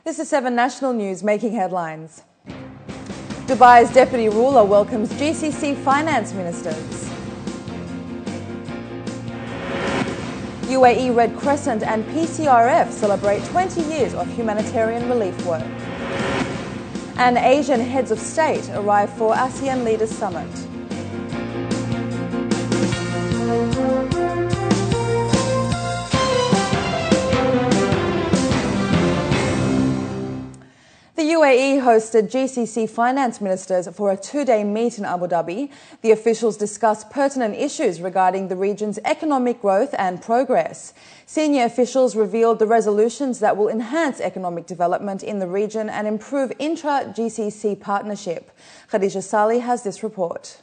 This is 7National News making headlines. Dubai's deputy ruler welcomes GCC finance ministers. UAE Red Crescent and PCRF celebrate 20 years of humanitarian relief work. And Asian heads of state arrive for ASEAN Leaders Summit. The UAE hosted GCC finance ministers for a two-day meet in Abu Dhabi. The officials discussed pertinent issues regarding the region's economic growth and progress. Senior officials revealed the resolutions that will enhance economic development in the region and improve intra-GCC partnership. Khadija Salih has this report.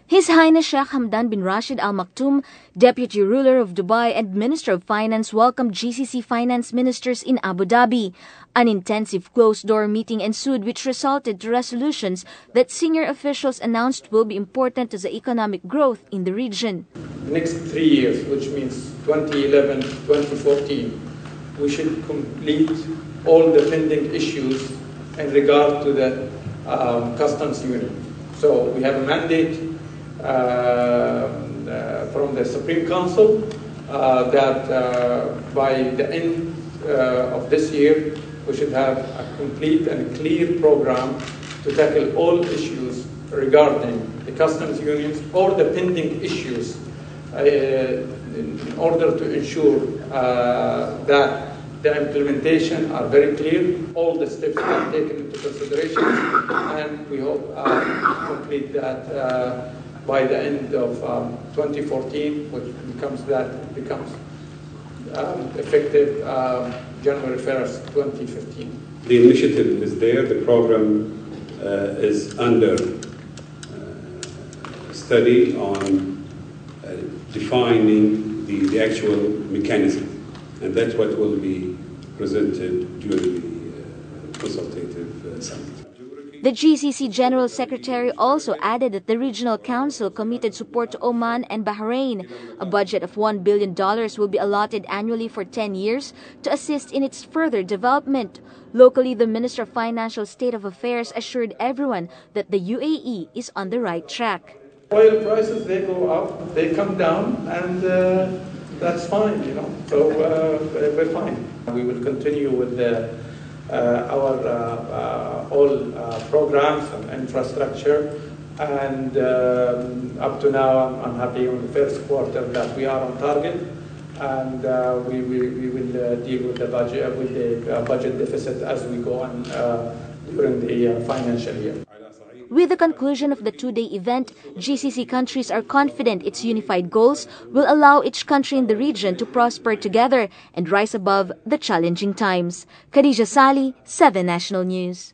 His Highness Sheikh Hamdan bin Rashid Al Maktoum, Deputy Ruler of Dubai and Minister of Finance, welcomed GCC finance ministers in Abu Dhabi. An intensive closed-door meeting ensued which resulted to resolutions that senior officials announced will be important to the economic growth in the region. The next 3 years, which means 2011, 2014, we should complete all the pending issues in regard to the customs union. So we have a mandate from the Supreme Council that by the end of this year we should have a complete and clear program to tackle all issues regarding the customs unions or the pending issues in order to ensure that the implementation are very clear, all the steps are taken into consideration, and we hope to complete that by the end of 2014, which becomes effective January 1st, 2015. The initiative is there. The program is under study on defining the actual mechanism, and that's what will be presented during the consultative summit. The GCC General Secretary also added that the Regional Council committed support to Oman and Bahrain. A budget of $1 billion will be allotted annually for 10 years to assist in its further development. Locally, the Minister of Financial State of Affairs assured everyone that the UAE is on the right track. Oil prices, they go up, they come down, and that's fine, you know, so we're fine. We will continue with our all programs and infrastructure, and up to now I'm happy on the first quarter that we are on target, and we will deal with the budget deficit as we go on during the financial year. With the conclusion of the two-day event, GCC countries are confident its unified goals will allow each country in the region to prosper together and rise above the challenging times. Khadija Salih, 7National News.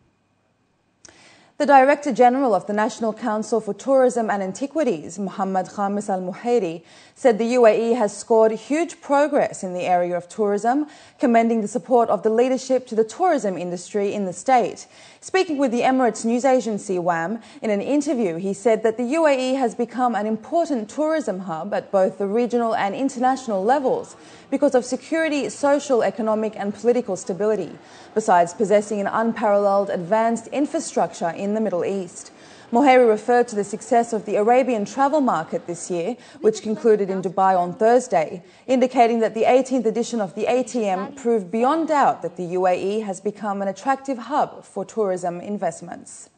The Director General of the National Council for Tourism and Antiquities, Mohammed Khamis Al-Muhairi, said the UAE has scored huge progress in the area of tourism, commending the support of the leadership to the tourism industry in the state. Speaking with the Emirates news agency WAM, in an interview, he said that the UAE has become an important tourism hub at both the regional and international levels because of security, social, economic and political stability, besides possessing an unparalleled advanced infrastructure in the Middle East. Mohairi referred to the success of the Arabian travel market this year, which concluded in Dubai on Thursday, indicating that the 18th edition of the ATM proved beyond doubt that the UAE has become an attractive hub for tourism investments.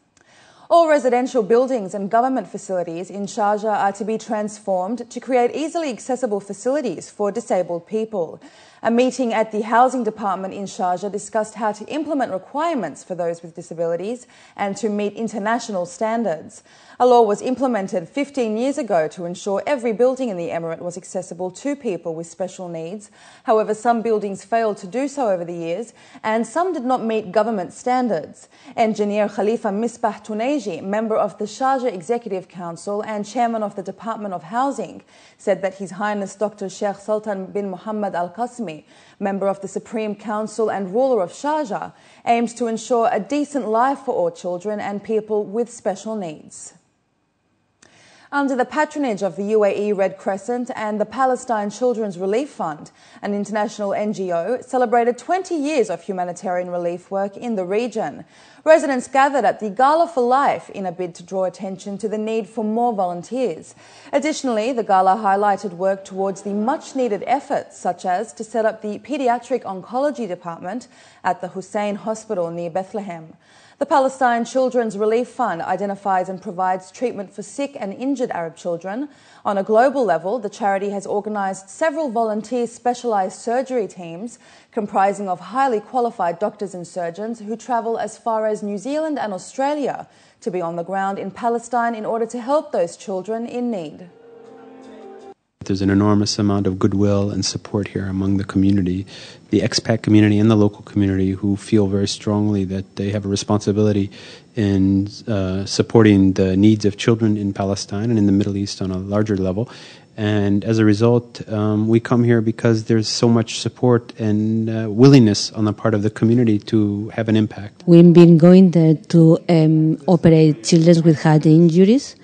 All residential buildings and government facilities in Sharjah are to be transformed to create easily accessible facilities for disabled people. A meeting at the Housing Department in Sharjah discussed how to implement requirements for those with disabilities and to meet international standards. A law was implemented 15 years ago to ensure every building in the Emirate was accessible to people with special needs. However, some buildings failed to do so over the years, and some did not meet government standards. Engineer Khalifa Misbah Tuneji, member of the Sharjah Executive Council and chairman of the Department of Housing, said that His Highness Dr. Sheikh Sultan bin Muhammad Al Qasmi, member of the Supreme Council and ruler of Sharjah, aims to ensure a decent life for all children and people with special needs. Under the patronage of the UAE Red Crescent and the Palestine Children's Relief Fund, an international NGO, celebrated 20 years of humanitarian relief work in the region. Residents gathered at the Gala for Life in a bid to draw attention to the need for more volunteers. Additionally, the gala highlighted work towards the much-needed efforts, such as to set up the Pediatric Oncology Department at the Hussein Hospital near Bethlehem. The Palestine Children's Relief Fund identifies and provides treatment for sick and injured Arab children. On a global level, the charity has organised several volunteer specialised surgery teams comprising of highly qualified doctors and surgeons who travel as far as New Zealand and Australia to be on the ground in Palestine in order to help those children in need. There's an enormous amount of goodwill and support here among the community, the expat community and the local community, who feel very strongly that they have a responsibility in supporting the needs of children in Palestine and in the Middle East on a larger level. And as a result, we come here because there's so much support and willingness on the part of the community to have an impact. We've been going there to operate children with head injuries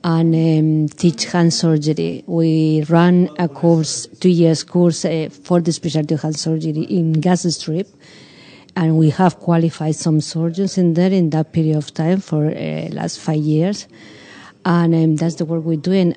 and teach hand surgery. We run a course, 2 years course for the specialty of hand surgery in Gaza Strip, and we have qualified some surgeons in there in that period of time for last 5 years, and that's the work we're doing.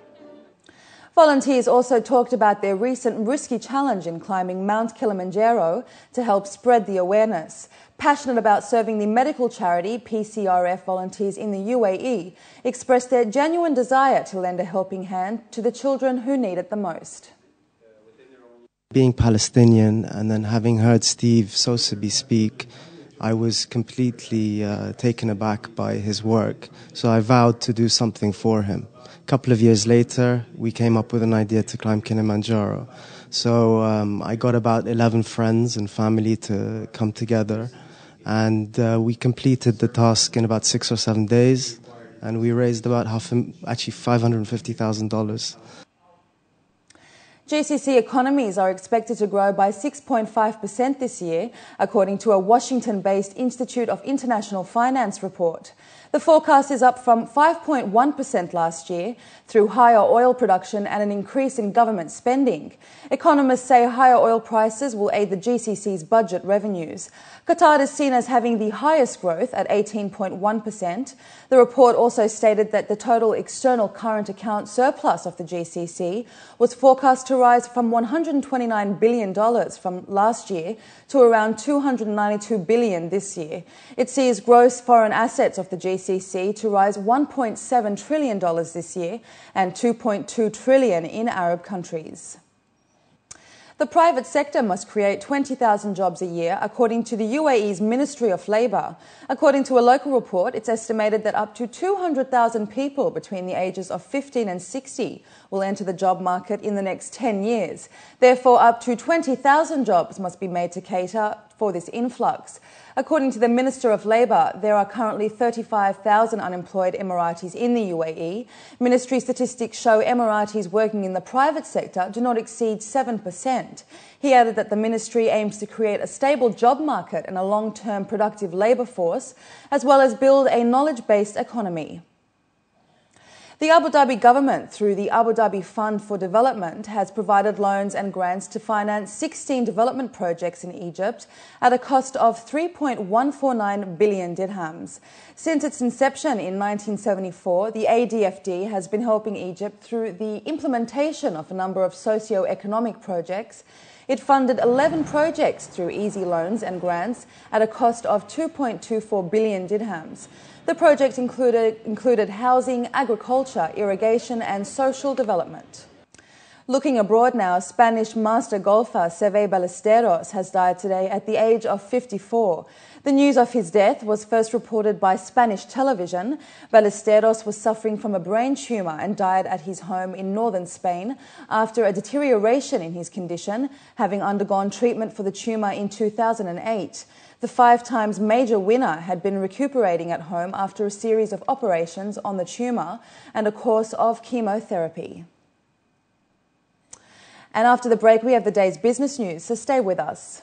Volunteers also talked about their recent risky challenge in climbing Mount Kilimanjaro to help spread the awareness. Passionate about serving the medical charity, PCRF volunteers in the UAE expressed their genuine desire to lend a helping hand to the children who need it the most. Being Palestinian and then having heard Steve Sosaby speak, I was completely taken aback by his work, so I vowed to do something for him. A couple of years later, we came up with an idea to climb Kilimanjaro. So I got about 11 friends and family to come together, and we completed the task in about 6 or 7 days, and we raised about $550,000. GCC economies are expected to grow by 6.5% this year, according to a Washington-based Institute of International Finance report. The forecast is up from 5.1% last year through higher oil production and an increase in government spending. Economists say higher oil prices will aid the GCC's budget revenues. Qatar is seen as having the highest growth at 18.1%. The report also stated that the total external current account surplus of the GCC was forecast to rise from $129 billion from last year to around $292 billion this year. It sees gross foreign assets of the GCC to rise $1.7 trillion this year and $2.2 trillion in Arab countries. The private sector must create 20,000 jobs a year, according to the UAE's Ministry of Labour. According to a local report, it's estimated that up to 200,000 people between the ages of 15 and 60 will enter the job market in the next 10 years. Therefore, up to 20,000 jobs must be made to cater for this influx. According to the Minister of Labour, there are currently 35,000 unemployed Emiratis in the UAE. Ministry statistics show Emiratis working in the private sector do not exceed 7%. He added that the ministry aims to create a stable job market and a long-term productive labour force, as well as build a knowledge-based economy. The Abu Dhabi government, through the Abu Dhabi Fund for Development, has provided loans and grants to finance 16 development projects in Egypt at a cost of 3.149 billion dirhams. Since its inception in 1974, the ADFD has been helping Egypt through the implementation of a number of socio-economic projects. It funded 11 projects through easy loans and grants at a cost of 2.24 billion dirhams. The project included housing, agriculture, irrigation and social development. Looking abroad now, Spanish master golfer Seve Ballesteros has died today at the age of 54. The news of his death was first reported by Spanish television. Ballesteros was suffering from a brain tumour and died at his home in northern Spain after a deterioration in his condition, having undergone treatment for the tumour in 2008. The 5-times major winner had been recuperating at home after a series of operations on the tumour and a course of chemotherapy. And after the break, we have the day's business news, so stay with us.